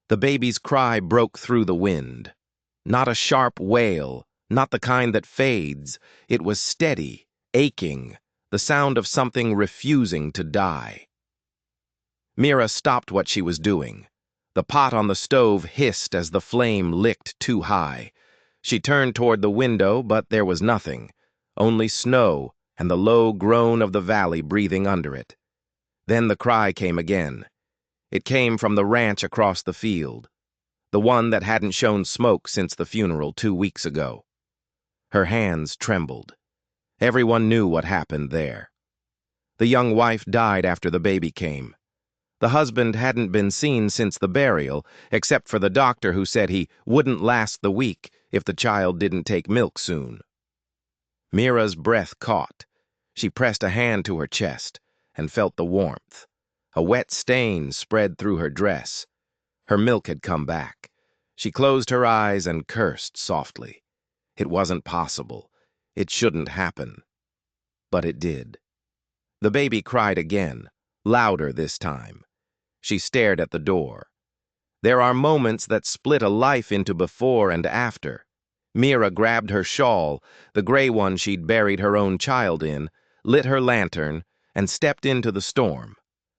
The baby's cry broke through the wind. Not a sharp wail, not the kind that fades. It was steady, aching, the sound of something refusing to die. Mira stopped what she was doing. The pot on the stove hissed as the flame licked too high. She turned toward the window, but there was nothing, only snow and the low groan of the valley breathing under it. Then the cry came again. It came from the ranch across the field, the one that hadn't shown smoke since the funeral 2 weeks ago. Her hands trembled. Everyone knew what happened there. The young wife died after the baby came. The husband hadn't been seen since the burial, except for the doctor who said he wouldn't last the week if the child didn't take milk soon. Mira's breath caught. She pressed a hand to her chest and felt the warmth. A wet stain spread through her dress. Her milk had come back. She closed her eyes and cursed softly. It wasn't possible. It shouldn't happen. But it did. The baby cried again, louder this time. She stared at the door. There are moments that split a life into before and after. Mira grabbed her shawl, the gray one she'd buried her own child in, lit her lantern, and stepped into the storm.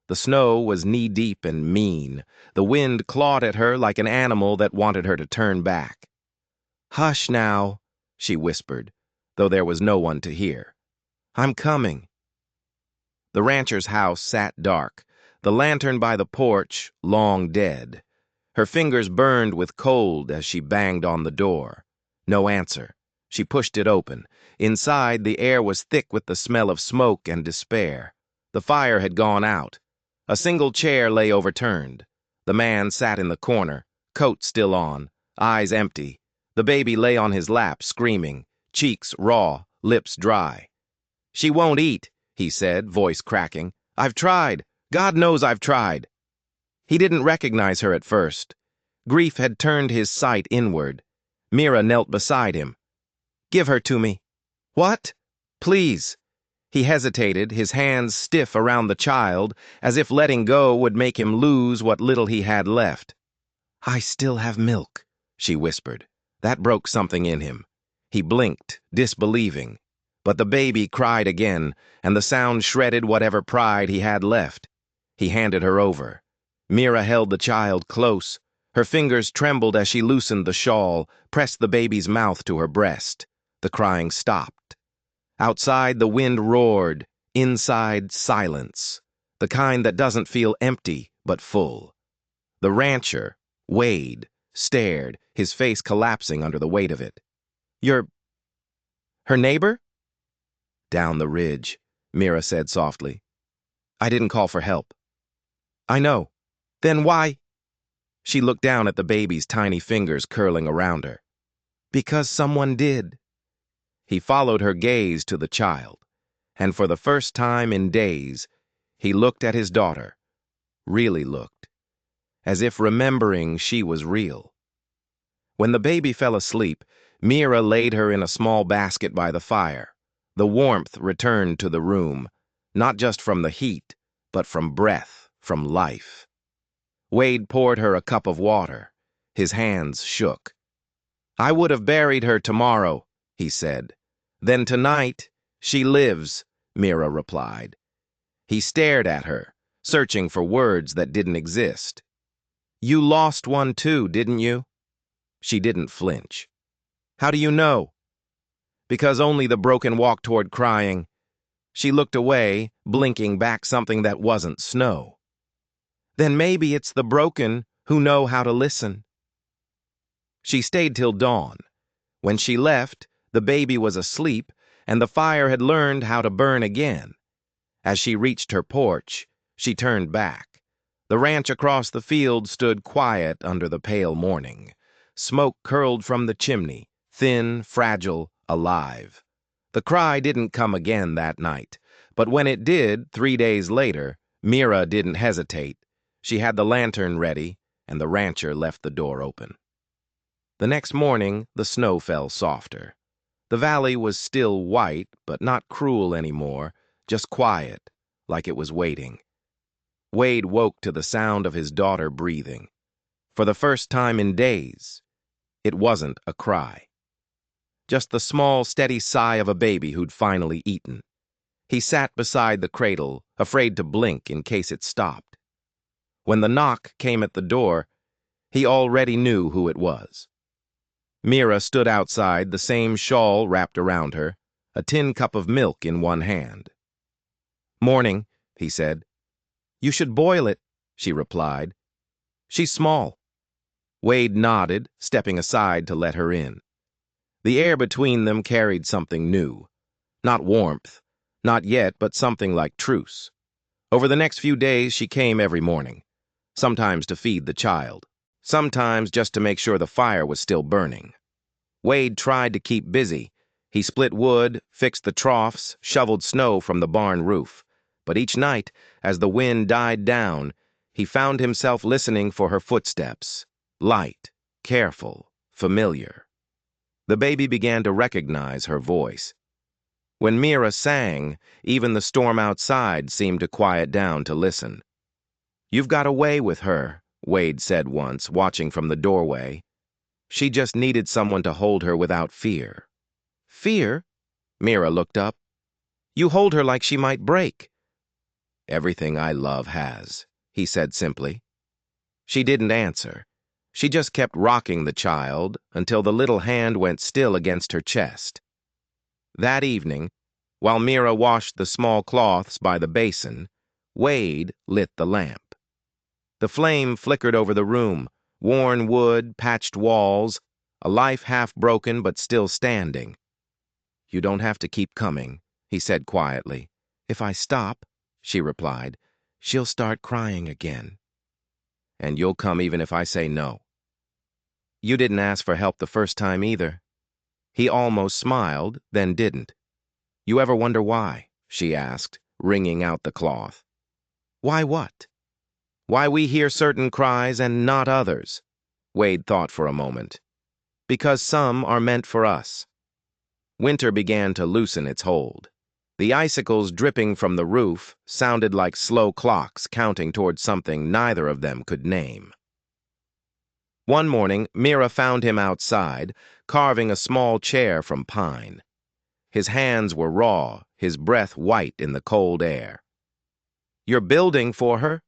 The snow was knee-deep and mean. The wind clawed at her like an animal that wanted her to turn back. "Hush now," she whispered, though there was no one to hear. "I'm coming." The rancher's house sat dark, the lantern by the porch long dead. Her fingers burned with cold as she banged on the door. No answer. She pushed it open. Inside, the air was thick with the smell of smoke and despair. The fire had gone out. A single chair lay overturned. The man sat in the corner, coat still on, eyes empty. The baby lay on his lap, screaming, cheeks raw, lips dry. "She won't eat," he said, voice cracking. "I've tried. God knows I've tried." He didn't recognize her at first. Grief had turned his sight inward. Mira knelt beside him. "Give her to me." "What?" "Please." He hesitated, his hands stiff around the child, as if letting go would make him lose what little he had left. "I still have milk," she whispered. That broke something in him. He blinked, disbelieving. But the baby cried again, and the sound shredded whatever pride he had left. He handed her over. Mira held the child close. Her fingers trembled as she loosened the shawl, pressed the baby's mouth to her breast. The crying stopped. Outside, the wind roared. Inside, silence. The kind that doesn't feel empty, but full. The rancher, Wade, stared, his face collapsing under the weight of it. "You're her neighbor?" "Down the ridge," Mira said softly. "I didn't call for help." "I know. Then why?" She looked down at the baby's tiny fingers curling around her. "Because someone did." He followed her gaze to the child, and for the first time in days, he looked at his daughter, really looked, as if remembering she was real. When the baby fell asleep, Mira laid her in a small basket by the fire. The warmth returned to the room, not just from the heat, but from breath, from life. Wade poured her a cup of water. His hands shook. "I would have buried her tomorrow," he said. "Then tonight, she lives," Mira replied. He stared at her, searching for words that didn't exist. "You lost one too, didn't you?" She didn't flinch. "How do you know?" "Because only the broken walk toward crying." She looked away, blinking back something that wasn't snow. "Then maybe it's the broken who know how to listen." She stayed till dawn. When she left, the baby was asleep, and the fire had learned how to burn again. As she reached her porch, she turned back. The ranch across the field stood quiet under the pale morning. Smoke curled from the chimney, thin, fragile, alive. The cry didn't come again that night, but when it did, 3 days later, Mira didn't hesitate. She had the lantern ready, and the rancher left the door open. The next morning, the snow fell softer. The valley was still white, but not cruel anymore, just quiet, like it was waiting. Wade woke to the sound of his daughter breathing. For the first time in days, it wasn't a cry. Just the small, steady sigh of a baby who'd finally eaten. He sat beside the cradle, afraid to blink in case it stopped. When the knock came at the door, he already knew who it was. Mira stood outside, the same shawl wrapped around her, a tin cup of milk in one hand. "Morning," he said. "You should boil it," she replied. "She's small." Wade nodded, stepping aside to let her in. The air between them carried something new. Not warmth, not yet, but something like truce. Over the next few days, she came every morning, sometimes to feed the child, sometimes just to make sure the fire was still burning. Wade tried to keep busy. He split wood, fixed the troughs, shoveled snow from the barn roof. But each night, as the wind died down, he found himself listening for her footsteps, light, careful, familiar. The baby began to recognize her voice. When Mira sang, even the storm outside seemed to quiet down to listen. "You've got a way with her," Wade said once, watching from the doorway. She just needed someone to hold her without fear. "Fear?" Mira looked up. "You hold her like she might break." "Everything I love has," he said simply. She didn't answer. She just kept rocking the child until the little hand went still against her chest. That evening, while Mira washed the small cloths by the basin, Wade lit the lamp. The flame flickered over the room, worn wood, patched walls, a life half broken but still standing. "You don't have to keep coming," he said quietly. "If I stop," she replied, "she'll start crying again." "And you'll come even if I say no." "You didn't ask for help the first time either." He almost smiled, then didn't. "You ever wonder why?" she asked, wringing out the cloth. "Why what?" "Why we hear certain cries and not others." Wade thought for a moment. "Because some are meant for us." Winter began to loosen its hold. The icicles dripping from the roof sounded like slow clocks counting toward something neither of them could name. One morning, Mira found him outside, carving a small chair from pine. His hands were raw, his breath white in the cold air. "You're building for her?"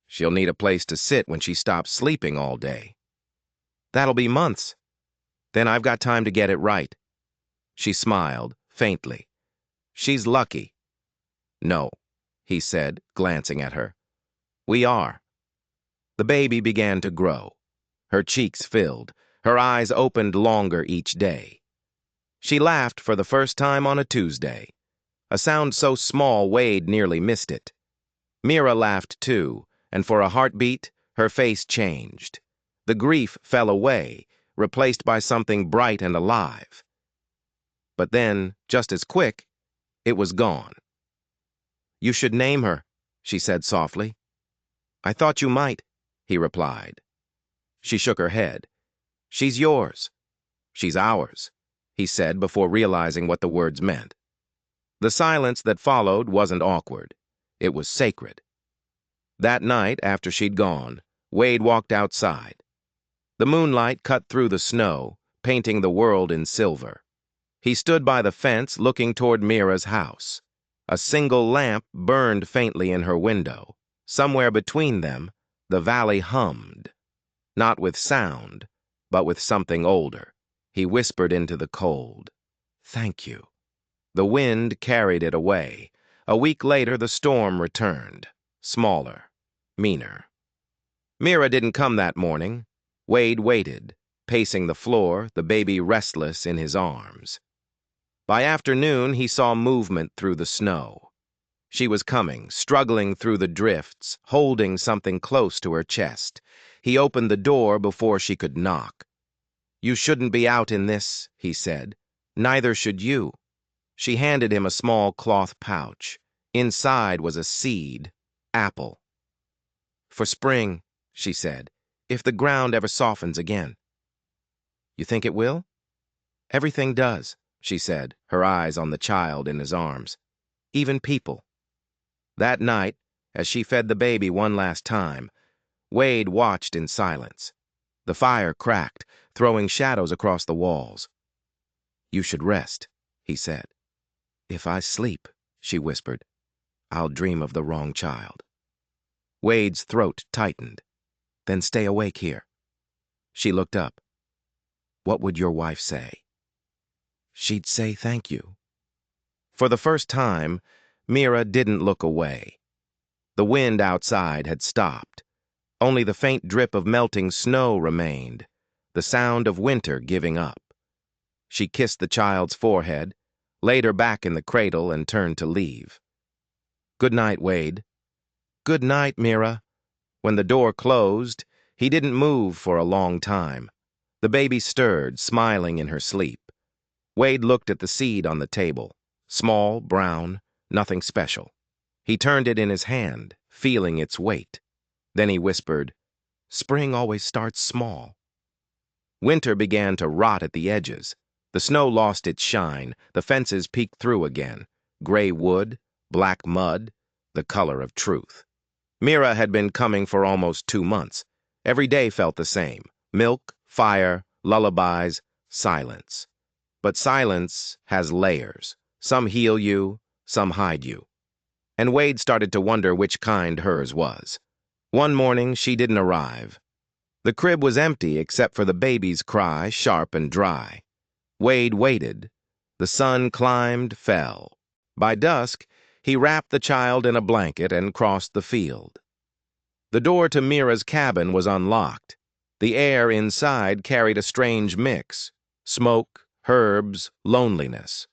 "She'll need a place to sit when she stops sleeping all day." "That'll be months." "Then I've got time to get it right." She smiled, faintly. "She's lucky." "No," he said, glancing at her. "We are." The baby began to grow. Her cheeks filled, her eyes opened longer each day. She laughed for the first time on a Tuesday, a sound so small Wade nearly missed it. Mira laughed too, and for a heartbeat, her face changed. The grief fell away, replaced by something bright and alive. But then, just as quick, it was gone. "You should name her," she said softly. "I thought you might," he replied. She shook her head. "She's yours." "She's ours," he said before realizing what the words meant. The silence that followed wasn't awkward. It was sacred. That night, after she'd gone, Wade walked outside. The moonlight cut through the snow, painting the world in silver. He stood by the fence looking toward Mira's house. A single lamp burned faintly in her window. Somewhere between them, the valley hummed. Not with sound, but with something older. He whispered into the cold, "Thank you." The wind carried it away. A week later, the storm returned. Smaller, meaner. Mira didn't come that morning. Wade waited, pacing the floor, the baby restless in his arms. By afternoon, he saw movement through the snow. She was coming, struggling through the drifts, holding something close to her chest. He opened the door before she could knock. "You shouldn't be out in this," he said. "Neither should you." She handed him a small cloth pouch. Inside was a seed, apple. "For spring," she said, "if the ground ever softens again." "You think it will?" "Everything does," she said, her eyes on the child in his arms. "Even people." That night, as she fed the baby one last time, Wade watched in silence. The fire cracked, throwing shadows across the walls. "You should rest," he said. "If I sleep," she whispered, "I'll dream of the wrong child." Wade's throat tightened. "Then stay awake here." She looked up. "What would your wife say?" "She'd say thank you." For the first time, Mira didn't look away. The wind outside had stopped. Only the faint drip of melting snow remained, the sound of winter giving up. She kissed the child's forehead, laid her back in the cradle, and turned to leave. "Good night, Wade." "Good night, Mira." When the door closed, he didn't move for a long time. The baby stirred, smiling in her sleep. Wade looked at the seed on the table. Small, brown, nothing special. He turned it in his hand, feeling its weight. Then he whispered, "Spring always starts small." Winter began to rot at the edges. The snow lost its shine, the fences peeked through again. Gray wood, black mud, the color of truth. Mira had been coming for almost 2 months. Every day felt the same. Milk, fire, lullabies, silence. But silence has layers. Some heal you, some hide you. And Wade started to wonder which kind hers was. One morning, she didn't arrive. The crib was empty except for the baby's cry, sharp and dry. Wade waited. The sun climbed, fell. By dusk, he wrapped the child in a blanket and crossed the field. The door to Mira's cabin was unlocked. The air inside carried a strange mix: smoke, herbs, loneliness.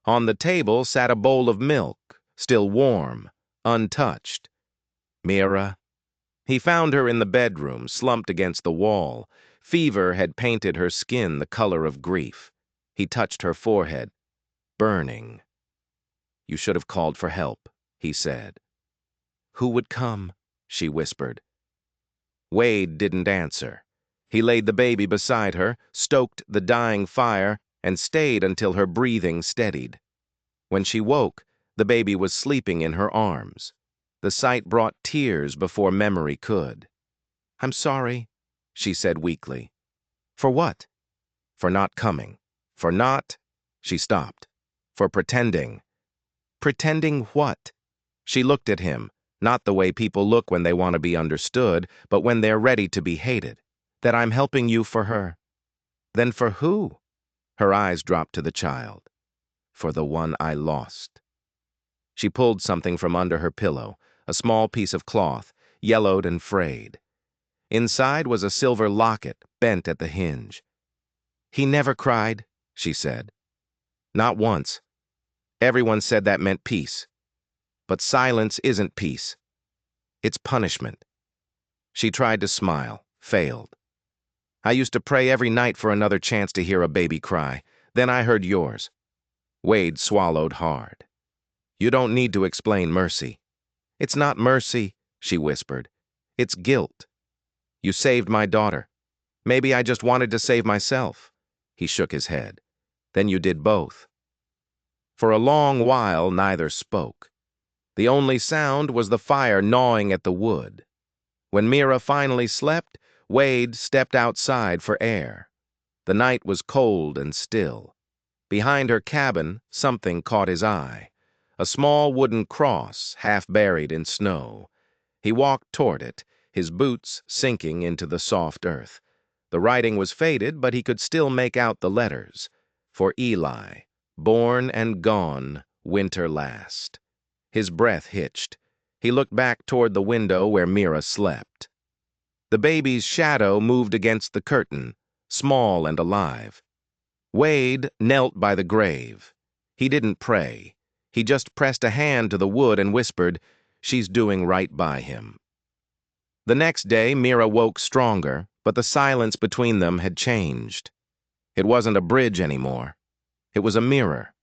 On the table sat a bowl of milk, still warm, untouched. Mira. He found her in the bedroom, slumped against the wall. Fever had painted her skin the color of grief. He touched her forehead. Burning. "You should have called for help," he said. "Who would come?" she whispered. Wade didn't answer. He laid the baby beside her, stoked the dying fire, and stayed until her breathing steadied. When she woke, the baby was sleeping in her arms. The sight brought tears before memory could. "I'm sorry," she said weakly. "For what?" "For not coming. For not—" She stopped. "For pretending." "Pretending what?" She looked at him, not the way people look when they want to be understood, but when they're ready to be hated. "That I'm helping you for her." "Then for who?" Her eyes dropped to the child. "For the one I lost." She pulled something from under her pillow, a small piece of cloth, yellowed and frayed. Inside was a silver locket, bent at the hinge. "He never cried," she said. "Not once. Everyone said that meant peace. But silence isn't peace. It's punishment." She tried to smile, failed. "I used to pray every night for another chance to hear a baby cry. Then I heard yours." Wade swallowed hard. "You don't need to explain mercy." "It's not mercy," she whispered. "It's guilt. You saved my daughter. Maybe I just wanted to save myself." He shook his head. "Then you did both." For a long while, neither spoke. The only sound was the fire gnawing at the wood. When Mira finally slept, Wade stepped outside for air. The night was cold and still. Behind her cabin, something caught his eye. A small wooden cross, half buried in snow. He walked toward it, his boots sinking into the soft earth. The writing was faded, but he could still make out the letters. For Eli, born and gone, winter last. His breath hitched. He looked back toward the window where Mira slept. The baby's shadow moved against the curtain, small and alive. Wade knelt by the grave. He didn't pray. He just pressed a hand to the wood and whispered, "She's doing right by him." The next day, Mira woke stronger, but the silence between them had changed. It wasn't a bridge anymore. It was a mirror.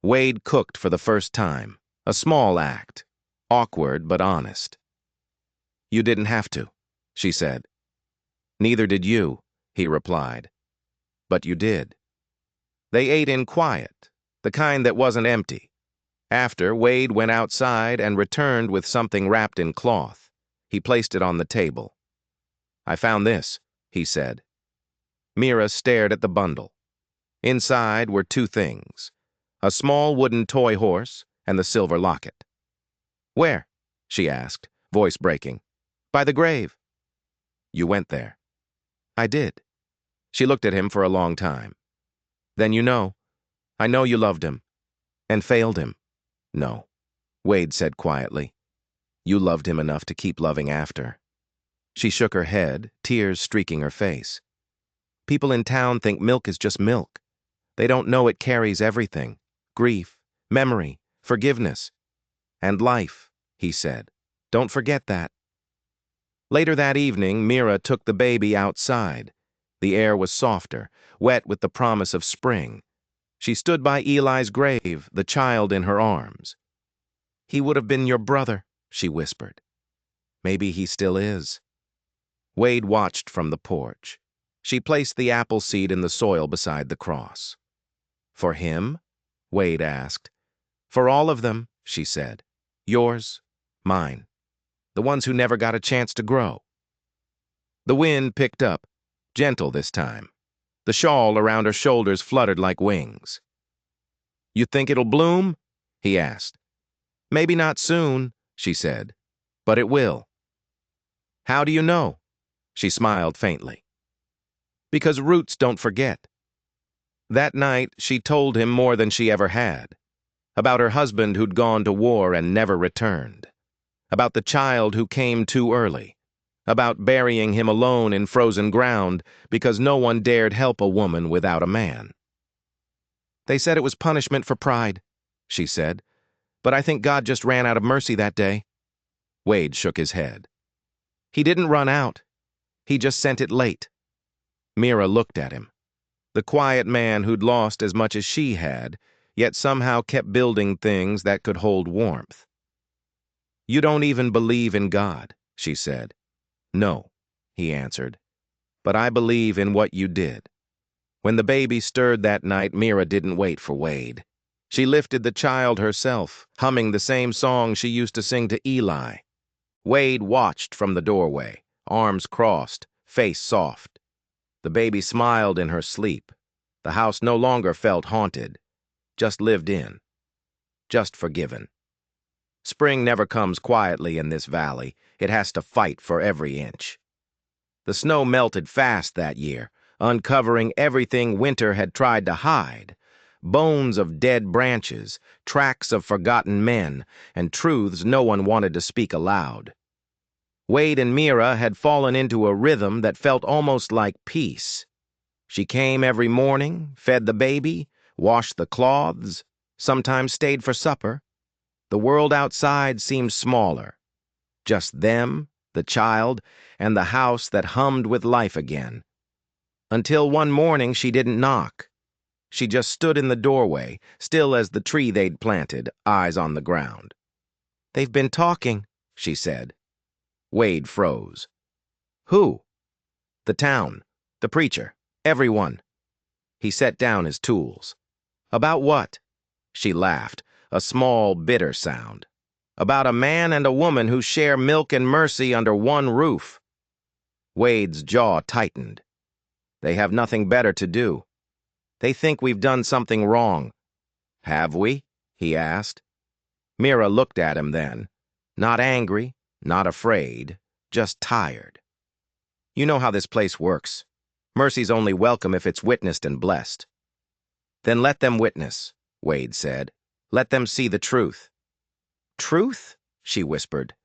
Wade cooked for the first time, a small act, awkward but honest. "You didn't have to," she said. "Neither did you," he replied. "But you did." They ate in quiet, the kind that wasn't empty. After, Wade went outside and returned with something wrapped in cloth. He placed it on the table. "I found this," he said. Mira stared at the bundle. Inside were two things: a small wooden toy horse and the silver locket. "Where?" she asked, voice breaking. "By the grave." "You went there." "I did." She looked at him for a long time. "Then you know. I know you loved him. And failed him." "No," Wade said quietly. "You loved him enough to keep loving after." She shook her head, tears streaking her face. "People in town think milk is just milk. They don't know it carries everything: grief, memory, forgiveness, and life," he said. "Don't forget that." Later that evening, Mira took the baby outside. The air was softer, wet with the promise of spring. She stood by Eli's grave, the child in her arms. "He would have been your brother," she whispered. "Maybe he still is." Wade watched from the porch. She placed the apple seed in the soil beside the cross. "For him?" Wade asked. "For all of them," she said. "Yours, mine. The ones who never got a chance to grow." The wind picked up, gentle this time. The shawl around her shoulders fluttered like wings. "You think it'll bloom?" he asked. "Maybe not soon," she said, "but it will." "How do you know?" She smiled faintly. "Because roots don't forget." That night, she told him more than she ever had. About her husband who'd gone to war and never returned. About the child who came too early. About burying him alone in frozen ground because no one dared help a woman without a man. "They said it was punishment for pride," she said, "but I think God just ran out of mercy that day." Wade shook his head. "He didn't run out. He just sent it late." Mira looked at him. The quiet man who'd lost as much as she had, yet somehow kept building things that could hold warmth. "You don't even believe in God," she said. "No," he answered, "but I believe in what you did." When the baby stirred that night, Mira didn't wait for Wade. She lifted the child herself, humming the same song she used to sing to Eli. Wade watched from the doorway, arms crossed, face soft. The baby smiled in her sleep. The house no longer felt haunted, just lived in, just forgiven. Spring never comes quietly in this valley. It has to fight for every inch. The snow melted fast that year, uncovering everything winter had tried to hide: bones of dead branches, tracks of forgotten men, and truths no one wanted to speak aloud. Wade and Mira had fallen into a rhythm that felt almost like peace. She came every morning, fed the baby, washed the cloths, sometimes stayed for supper. The world outside seemed smaller. Just them, the child, and the house that hummed with life again. Until one morning she didn't knock. She just stood in the doorway, still as the tree they'd planted, eyes on the ground. "They've been talking," she said. Wade froze. "Who?" "The town, the preacher, everyone." He set down his tools. "About what?" She laughed, a small, bitter sound. "About a man and a woman who share milk and mercy under one roof." Wade's jaw tightened. "They have nothing better to do. They think we've done something wrong." "Have we?" he asked. Mira looked at him then. Not angry, not afraid, just tired. "You know how this place works. Mercy's only welcome if it's witnessed and blessed." "Then let them witness," Wade said. "Let them see the truth." "Truth?" she whispered.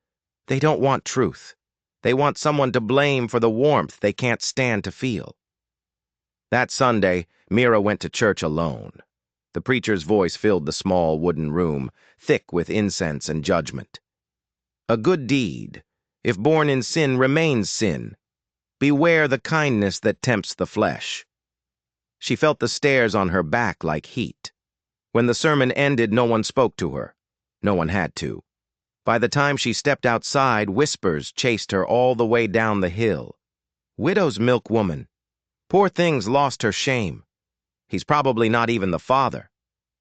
"They don't want truth. They want someone to blame for the warmth they can't stand to feel." That Sunday, Mira went to church alone. The preacher's voice filled the small wooden room, thick with incense and judgment. "A good deed, if born in sin, remains sin. Beware the kindness that tempts the flesh." She felt the stairs on her back like heat. When the sermon ended, no one spoke to her. No one had to. By the time she stepped outside, whispers chased her all the way down the hill. "Widow's milk woman. Poor thing's lost her shame. He's probably not even the father."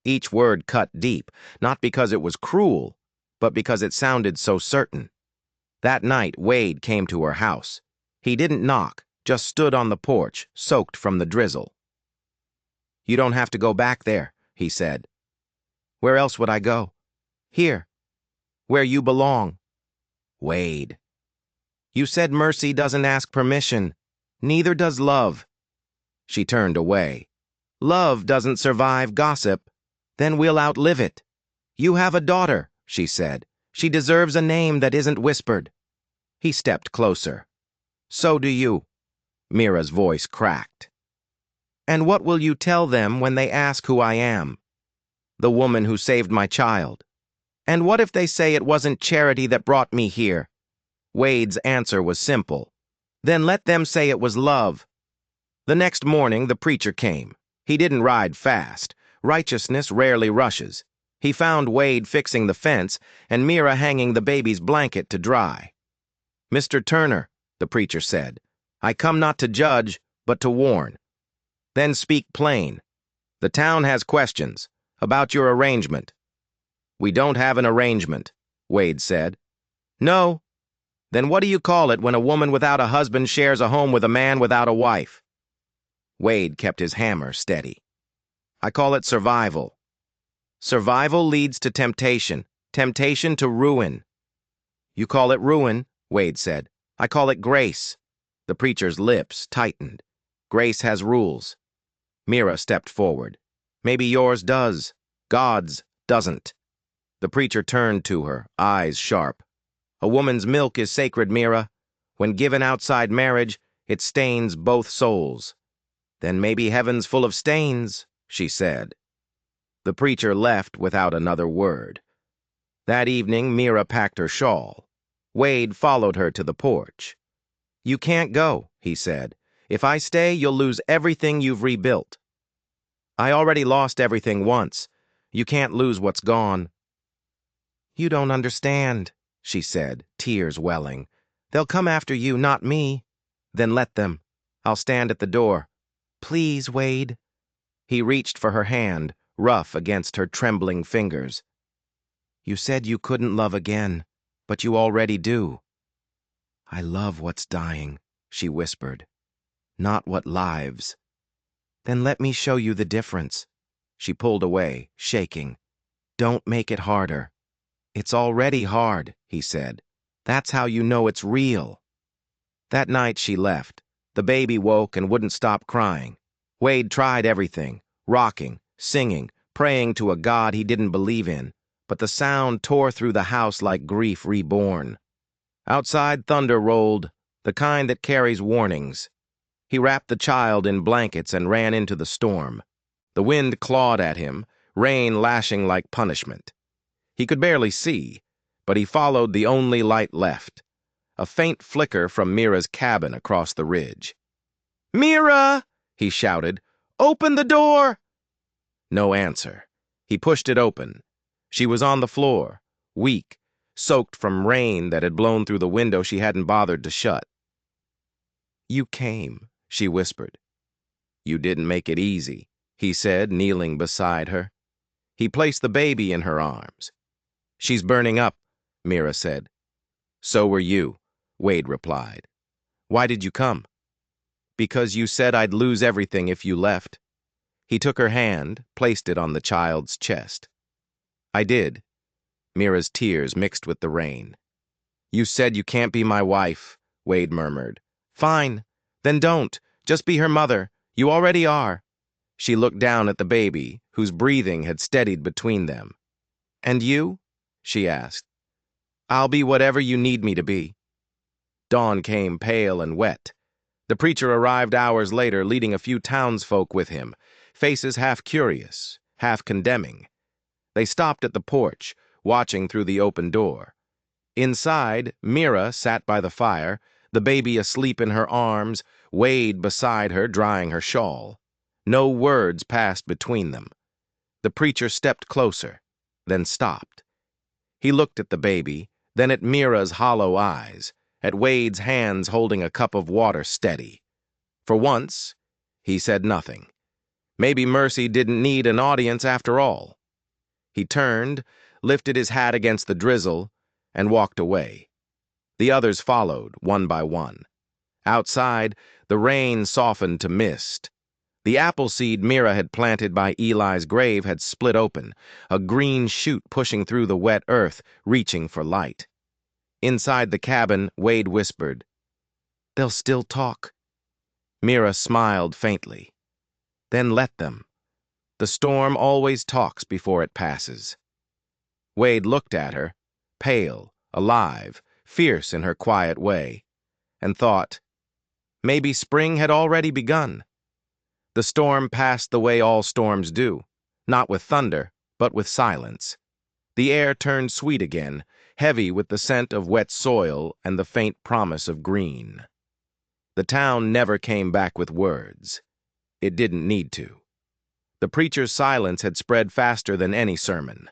Each word cut deep, not because it was cruel, but because it sounded so certain. That night, Wade came to her house. He didn't knock, just stood on the porch, soaked from the drizzle. "You don't have to go back there," he said. "Where else would I go?" "Here, where you belong." "Wade, you said mercy doesn't ask permission. Neither does love." She turned away. "Love doesn't survive gossip. Then we'll outlive it. You have a daughter," she said. "She deserves a name that isn't whispered." He stepped closer. "So do you." Mira's voice cracked. "And what will you tell them when they ask who I am?" "The woman who saved my child." "And what if they say it wasn't charity that brought me here?" Wade's answer was simple. "Then let them say it was love." The next morning, the preacher came. He didn't ride fast. Righteousness rarely rushes. He found Wade fixing the fence and Mira hanging the baby's blanket to dry. "Mr. Turner," the preacher said, "I come not to judge, but to warn. Then speak plain. The town has questions about your arrangement." "We don't have an arrangement," Wade said. "No? Then what do you call it when a woman without a husband shares a home with a man without a wife?" Wade kept his hammer steady. "I call it survival. Survival leads to temptation, temptation to ruin." "You call it ruin," Wade said. "I call it grace." The preacher's lips tightened. "Grace has rules." Mira stepped forward. "Maybe yours does. God's doesn't." The preacher turned to her, eyes sharp. "A woman's milk is sacred, Mira. When given outside marriage, it stains both souls." "Then maybe heaven's full of stains," she said. The preacher left without another word. That evening, Mira packed her shawl. Wade followed her to the porch. "You can't go," he said. "If I stay, you'll lose everything you've rebuilt." "I already lost everything once. You can't lose what's gone." "You don't understand," she said, tears welling. "They'll come after you, not me." "Then let them. I'll stand at the door." "Please, Wade." He reached for her hand, rough against her trembling fingers. "You said you couldn't love again, but you already do." "I love what's dying," she whispered. "Not what lives." "Then let me show you the difference." She pulled away, shaking. "Don't make it harder." "It's already hard," he said. "That's how you know it's real." That night she left. The baby woke and wouldn't stop crying. Wade tried everything, rocking, singing, praying to a God he didn't believe in, but the sound tore through the house like grief reborn. Outside, thunder rolled, the kind that carries warnings. He wrapped the child in blankets and ran into the storm. The wind clawed at him, rain lashing like punishment. He could barely see, but he followed the only light left, a faint flicker from Mira's cabin across the ridge. "Mira!" he shouted. "Open the door!" No answer. He pushed it open. She was on the floor, weak, soaked from rain that had blown through the window she hadn't bothered to shut. "You came," she whispered. "You didn't make it easy," he said, kneeling beside her. He placed the baby in her arms. "She's burning up," Mira said. "So were you," Wade replied. "Why did you come?" "Because you said I'd lose everything if you left." He took her hand, placed it on the child's chest. "I did." Mira's tears mixed with the rain. "You said you can't be my wife," Wade murmured. "Fine. Then don't. Just be her mother. You already are." She looked down at the baby, whose breathing had steadied between them. "And you?" she asked. "I'll be whatever you need me to be." Dawn came pale and wet. The preacher arrived hours later, leading a few townsfolk with him, faces half curious, half condemning. They stopped at the porch, watching through the open door. Inside, Mira sat by the fire, the baby asleep in her arms, Wade beside her drying her shawl. No words passed between them. The preacher stepped closer, then stopped. He looked at the baby, then at Mira's hollow eyes, at Wade's hands holding a cup of water steady. For once, he said nothing. Maybe mercy didn't need an audience after all. He turned, lifted his hat against the drizzle, and walked away. The others followed, one by one. Outside, the rain softened to mist. The apple seed Mira had planted by Eli's grave had split open, a green shoot pushing through the wet earth, reaching for light. Inside the cabin, Wade whispered, "They'll still talk." Mira smiled faintly. "Then let them. The storm always talks before it passes." Wade looked at her, pale, alive, fierce in her quiet way, and thought, maybe spring had already begun. The storm passed the way all storms do, not with thunder, but with silence. The air turned sweet again, heavy with the scent of wet soil and the faint promise of green. The town never came back with words. It didn't need to. The preacher's silence had spread faster than any sermon,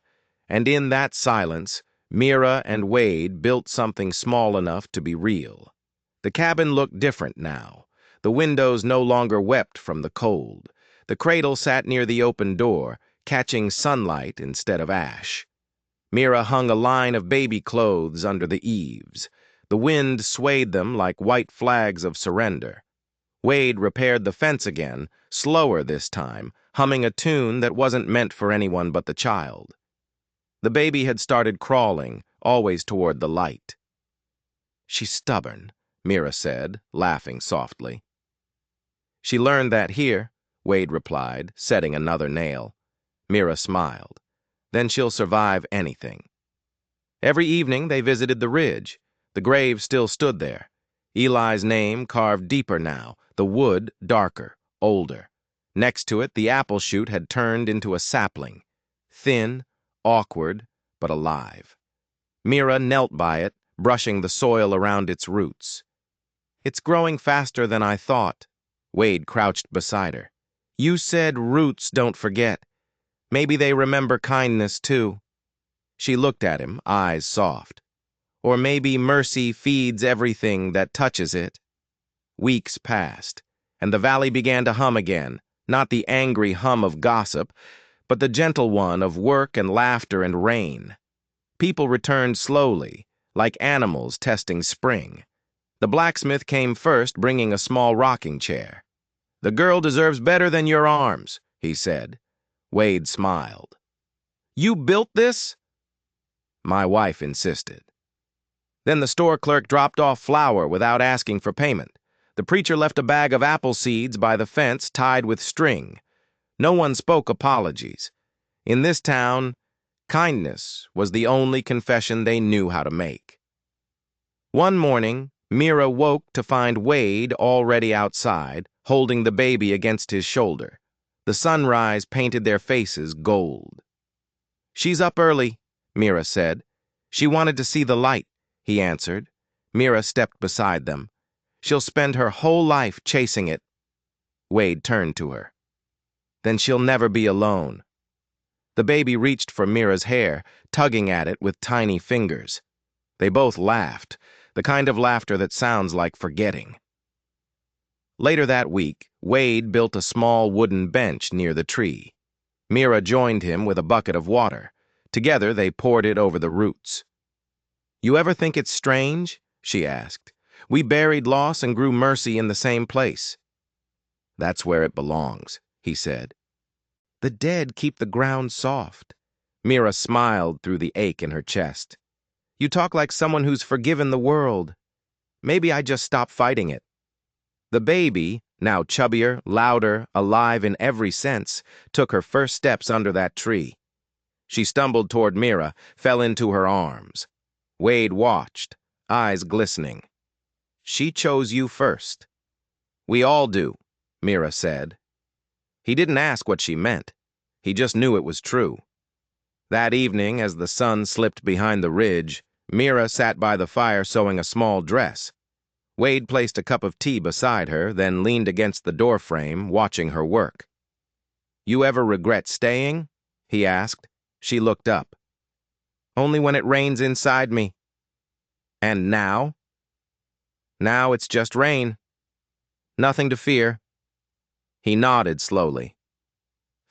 and in that silence, Mira and Wade built something small enough to be real. The cabin looked different now. The windows no longer wept from the cold. The cradle sat near the open door, catching sunlight instead of ash. Mira hung a line of baby clothes under the eaves. The wind swayed them like white flags of surrender. Wade repaired the fence again, slower this time, humming a tune that wasn't meant for anyone but the child. The baby had started crawling, always toward the light. "She's stubborn," Mira said, laughing softly. "She learned that here," Wade replied, setting another nail. Mira smiled. "Then she'll survive anything." Every evening they visited the ridge. The grave still stood there. Eli's name carved deeper now, the wood darker, older. Next to it, the apple shoot had turned into a sapling. Thin, awkward, but alive. Mira knelt by it, brushing the soil around its roots. "It's growing faster than I thought." Wade crouched beside her. "You said roots don't forget. Maybe they remember kindness, too." She looked at him, eyes soft. "Or maybe mercy feeds everything that touches it." Weeks passed, and the valley began to hum again, not the angry hum of gossip, but the gentle one of work and laughter and rain. People returned slowly, like animals testing spring. The blacksmith came first, bringing a small rocking chair. "The girl deserves better than your arms," he said. Wade smiled. "You built this?" "My wife insisted." Then the store clerk dropped off flour without asking for payment. The preacher left a bag of apple seeds by the fence tied with string. No one spoke apologies. In this town, kindness was the only confession they knew how to make. One morning, Mira woke to find Wade already outside, holding the baby against his shoulder. The sunrise painted their faces gold. "She's up early," Mira said. "She wanted to see the light," he answered. Mira stepped beside them. "She'll spend her whole life chasing it." Wade turned to her. "Then she'll never be alone." The baby reached for Mira's hair, tugging at it with tiny fingers. They both laughed, the kind of laughter that sounds like forgetting. Later that week, Wade built a small wooden bench near the tree. Mira joined him with a bucket of water. Together they poured it over the roots. "You ever think it's strange?" she asked. "We buried loss and grew mercy in the same place." "That's where it belongs," he said. "The dead keep the ground soft." Mira smiled through the ache in her chest. "You talk like someone who's forgiven the world. Maybe I just stopped fighting it." The baby, now chubbier, louder, alive in every sense, took her first steps under that tree. She stumbled toward Mira, fell into her arms. Wade watched, eyes glistening. "She chose you first." "We all do," Mira said. He didn't ask what she meant. He just knew it was true. That evening, as the sun slipped behind the ridge, Mira sat by the fire sewing a small dress. Wade placed a cup of tea beside her, then leaned against the doorframe, watching her work. "You ever regret staying?" he asked. She looked up. "Only when it rains inside me." "And now?" "Now it's just rain. Nothing to fear." He nodded slowly.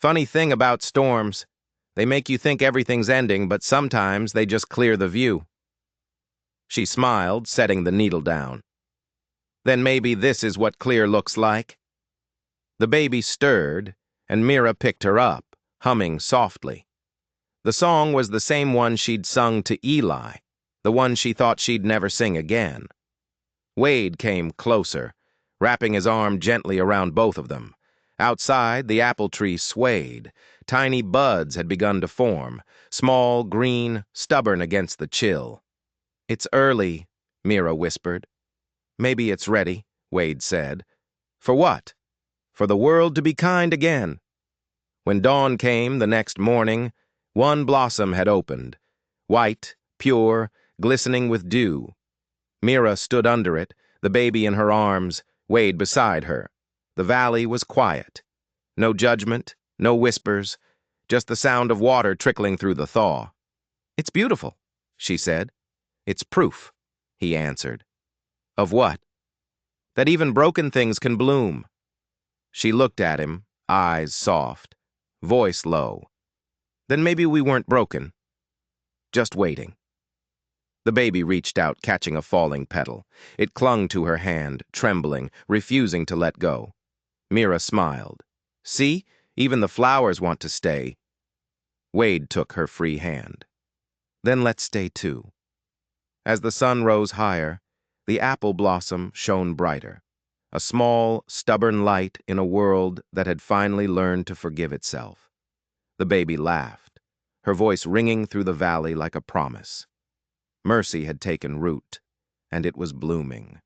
"Funny thing about storms. They make you think everything's ending, but sometimes they just clear the view." She smiled, setting the needle down. Then maybe this is what clear looks like. The baby stirred, and Mira picked her up, humming softly. The song was the same one she'd sung to Eli, the one she thought she'd never sing again. Wade came closer, wrapping his arm gently around both of them. Outside, the apple tree swayed. Tiny buds had begun to form, small, green, stubborn against the chill. "It's early," Mira whispered. "Maybe it's ready," Wade said. "For what?" "For the world to be kind again." When dawn came the next morning, one blossom had opened, white, pure, glistening with dew. Mira stood under it, the baby in her arms, Wade beside her. The valley was quiet. No judgment, no whispers, just the sound of water trickling through the thaw. "It's beautiful," she said. "It's proof," he answered. "Of what?" "That even broken things can bloom." She looked at him, eyes soft, voice low. "Then maybe we weren't broken. Just waiting." The baby reached out, catching a falling petal. It clung to her hand, trembling, refusing to let go. Mira smiled. "See? Even the flowers want to stay." Wade took her free hand. "Then let's stay too." As the sun rose higher, the apple blossom shone brighter. A small, stubborn light in a world that had finally learned to forgive itself. The baby laughed, her voice ringing through the valley like a promise. Mercy had taken root, and it was blooming.